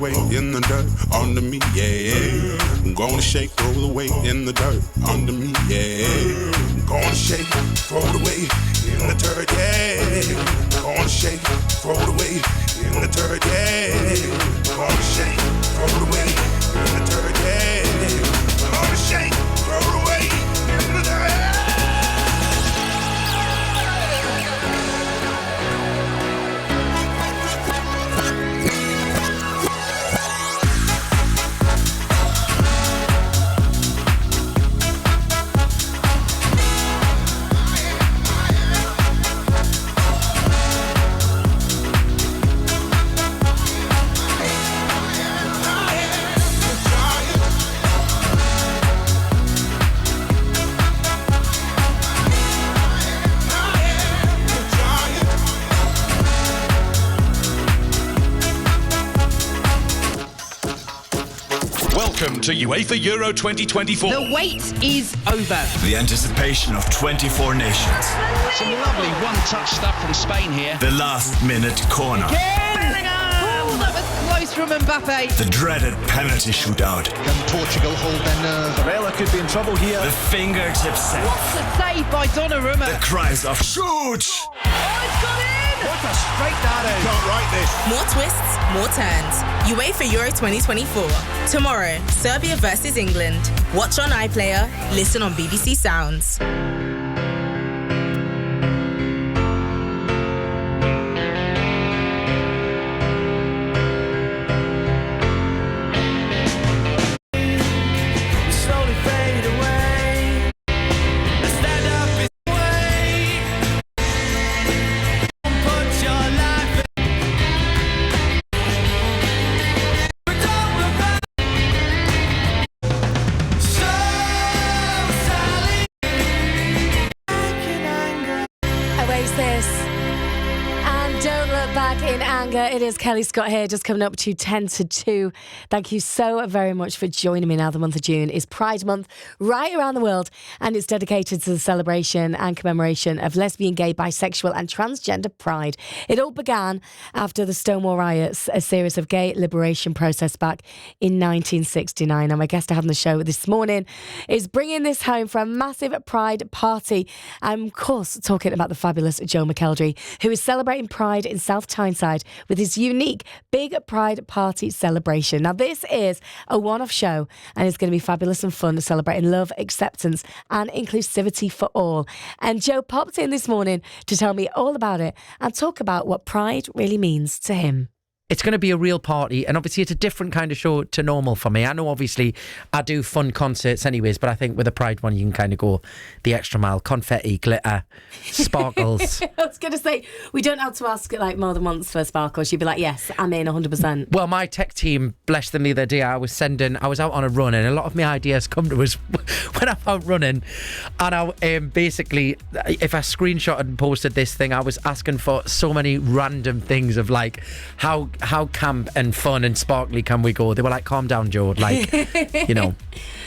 weight in the dirt under me, yeah. I'm gonna shake, throw the weight in the dirt under me, yeah. I'm gonna shake, throw the weight in the dirt, yeah. I'm gonna shake, throw the weight in the dirt, yeah. I'm gonna shake, throw the weight in the dirt, yeah. I'm gonna shake, throw the weight in the dirt. Welcome to UEFA Euro 2024. The wait is over. The anticipation of 24 nations. Some lovely one-touch stuff from Spain here. The last-minute corner. Oh, that was close from Mbappe. The dreaded penalty shootout. Can Portugal hold their nerve? Varela could be in trouble here. The fingertip save. What's the save by Donnarumma? The cries of shoot! Oh, it's got in! What a straight that is. Can't write this. More twists, more turns. UEFA Euro 2024. Tomorrow, Serbia versus England. Watch on iPlayer, listen on BBC Sounds. It is Kelly Scott here, just coming up to 10 to 2. Thank you so very much for joining me now. The month of June is Pride Month right around the world, and it's dedicated to the celebration and commemoration of lesbian, gay, bisexual and transgender pride. It all began after the Stonewall riots, a series of gay liberation protests back in 1969. And my guest I have on the show this morning is bringing this home for a massive pride party. I'm, of course, talking about the fabulous Joe Mcelderry, who is celebrating Pride in South Tyneside with his unique Big Pride Party celebration. Now, this is a one-off show, and it's going to be fabulous and fun, celebrating love, acceptance and inclusivity for all. And Joe popped in this morning to tell me all about it and talk about what Pride really means to him. It's going to be a real party, and obviously it's a different kind of show to normal for me. I know obviously I do fun concerts anyways, but I think with a Pride one you can kind of go the extra mile. Confetti, glitter, sparkles. I was going to say, we don't have to ask like more than once for sparkles. You'd be like, yes, I'm in 100%. Well, my tech team, bless them, the other day I was out on a run, and a lot of my ideas come to us when I'm out running. And I basically, if I screenshot and posted this thing, I was asking for so many random things of like how camp and fun and sparkly can we go? They were like, calm down, Joe. Like, you know.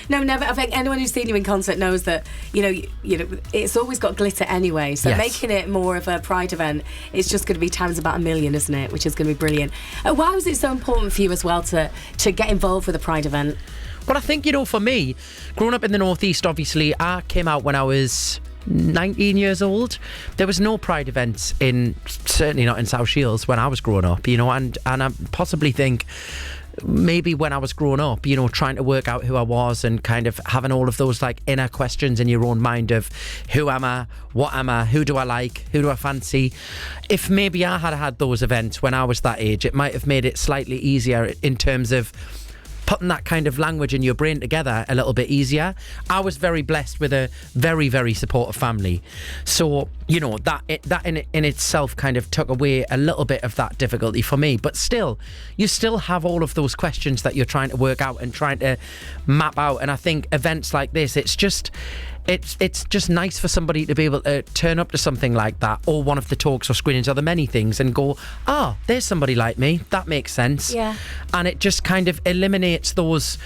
No, never. I think anyone who's seen you in concert knows that, you know, it's always got glitter anyway. So yes. Making it more of a Pride event, it's just going to be times about 1 million, isn't it? Which is going to be brilliant. Why was it so important for you as well to get involved with a Pride event? Well, I think, for me, growing up in the Northeast, obviously, I came out when I was 19 years old. There was no Pride events certainly not in South Shields when I was growing up, and I possibly think maybe when I was growing up, trying to work out who I was and kind of having all of those like inner questions in your own mind of who am I, what am I, who do I like, who do I fancy. If maybe I had those events when I was that age, it might have made it slightly easier in terms of putting that kind of language in your brain together a little bit easier. I was very blessed with a very, very supportive family. So, that in itself kind of took away a little bit of that difficulty for me. But still, you still have all of those questions that you're trying to work out and trying to map out. And I think events like this, it's just it's just nice for somebody to be able to turn up to something like that, or one of the talks or screenings or the many things, and go, there's somebody like me. That makes sense. Yeah. And it just kind of eliminates those.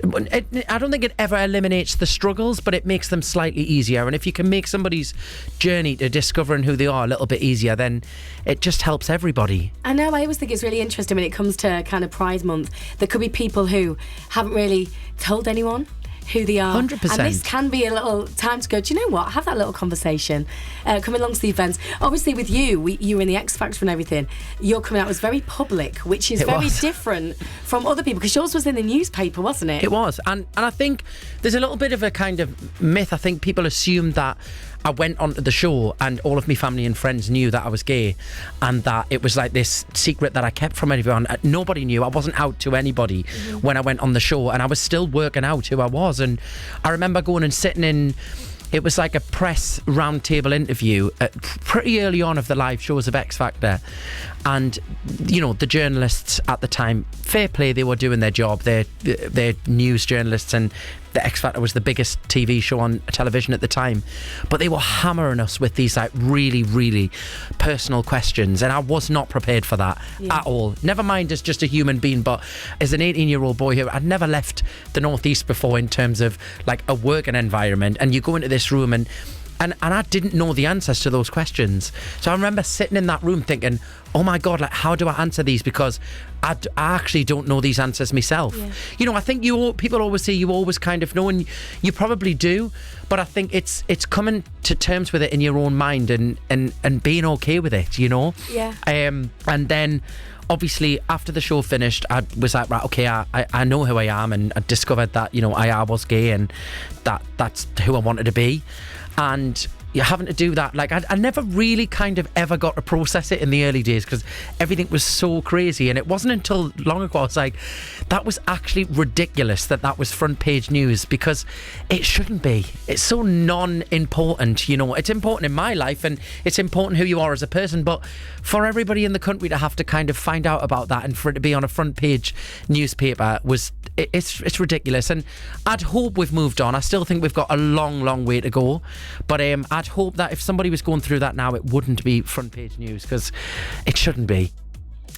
I don't think it ever eliminates the struggles, but it makes them slightly easier. And if you can make somebody's journey to discovering who they are a little bit easier, then it just helps everybody. I know, I always think it's really interesting when it comes to kind of Pride Month. There could be people who haven't really told anyone who they are. 100%. And this can be a little time to go, do you know what? Have that little conversation. Coming along to the events. Obviously, with you were in the X Factor and everything. Your coming out was very public, which is very different from other people, because yours was in the newspaper, wasn't it? It was. And I think there's a little bit of a kind of myth. I think people assume that I went onto the show and all of my family and friends knew that I was gay, and that it was like this secret that I kept from everyone. Nobody knew. I wasn't out to anybody when I went on the show, and I was still working out who I was. And I remember going and sitting in, it was like a press roundtable interview pretty early on of the live shows of X Factor, and the journalists at the time, fair play, they were doing their job. They're news journalists, and the X Factor was the biggest TV show on television at the time, but they were hammering us with these like really, really personal questions, and I was not prepared for that at all. Never mind as just a human being, but as an 18-year-old boy who I'd never left the Northeast before in terms of like a working environment, and you go into this room and I didn't know the answers to those questions. So I remember sitting in that room thinking, oh my God, like, how do I answer these? Because I actually don't know these answers myself. Yeah. I think people always say you always kind of know, and you probably do, but I think it's coming to terms with it in your own mind and being okay with it, Yeah. And then obviously after the show finished, I was like, right, okay, I know who I am, and I discovered that, I was gay, and that's who I wanted to be. And you're having to do that, like I never really kind of ever got to process it in the early days, because everything was so crazy. And it wasn't until long ago I was like, that was actually ridiculous that was front page news, because it shouldn't be. It's so non-important. It's important in my life, and it's important who you are as a person, but for everybody in the country to have to kind of find out about that, and for it to be on a front page newspaper, it's ridiculous. And I'd hope we've moved on. I still think we've got a long way to go, but I'd hope that if somebody was going through that now, it wouldn't be front page news, because it shouldn't be.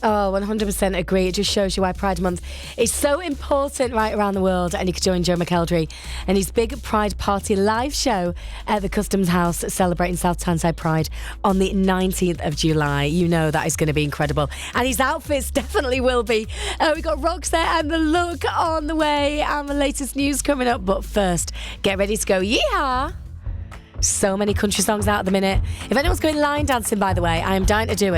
Oh, 100% agree. It just shows you why Pride Month is so important right around the world. And you can join Joe Mcelderry and his big Pride Party live show at the Customs House, celebrating South Tyneside Pride on the 19th of July. You know that is going to be incredible. And his outfits definitely will be. We've got Rocks there and the look on the way, and the latest news coming up. But first, get ready to go. Yeehaw! So many country songs out at the minute. If anyone's going line dancing, by the way, I am dying to do it.